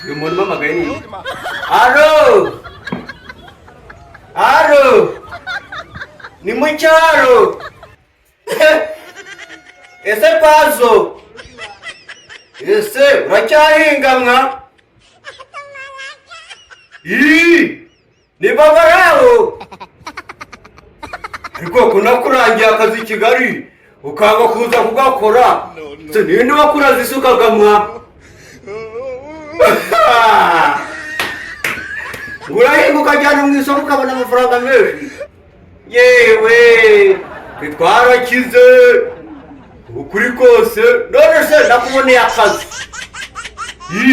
uyu muntu mpamagaye ni alo alo ni mu cyaro ese Pazo ese uracyahinga mwa ni baba yawo ariko kunakurangiye akazi i Kigali ukanga kuza kugakora se ninde wakuraza isuka mwa urahinga ukajyana mu isoko ukabona amafaranga menshi yewe twarakize ukuri kose none se nakuboneye akazi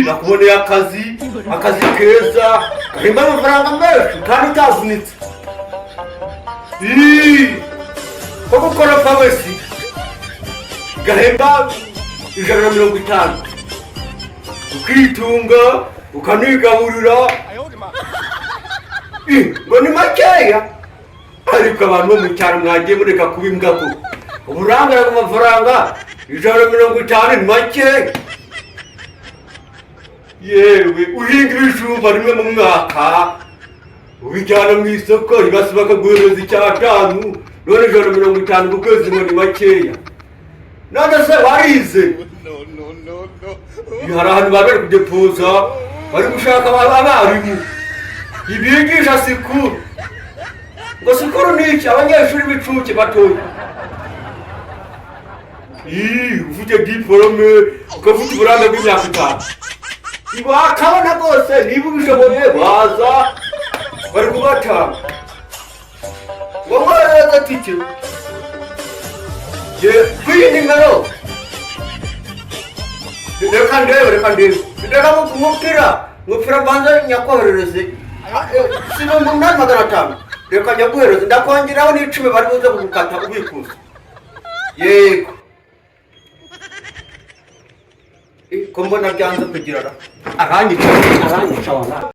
nakuboneye akazi keza gahemba amafaranga menshi kandi utavunitse ko gukora pawesi gahemba 150 ukitunga ukanigaburira ngo ni makeya ariko abantu bo mu cyaro mwagiye mureka kuba imbwa ko uburangare bw'amafaranga 150 ni makeya yewe uhinga ibijumba rimwe mu mwaka ubijyana mu isoko ribasi bakaguhereza 5 none 150 ku kwezi ngo ni makeya none se warize hari ahantu babere kudepoza bari gushaka abarimu ibigisha sikuru ngo sikuru ni iki abanyeshuri b'icuke batoya ufite diplome ukavuta uburambe bw'imyaka 5 ibakabona rwose niba ubishoboye baza bari kubatanga ngo mwareza tike kwiyi nimero reka ndebe ngupfira banza nyakoherereze sibo mu 500 reka nyakoherereze ndakongeraho n'10 bari buze kugukata ubikuza yego ko mbona byanze kugira aranyica wala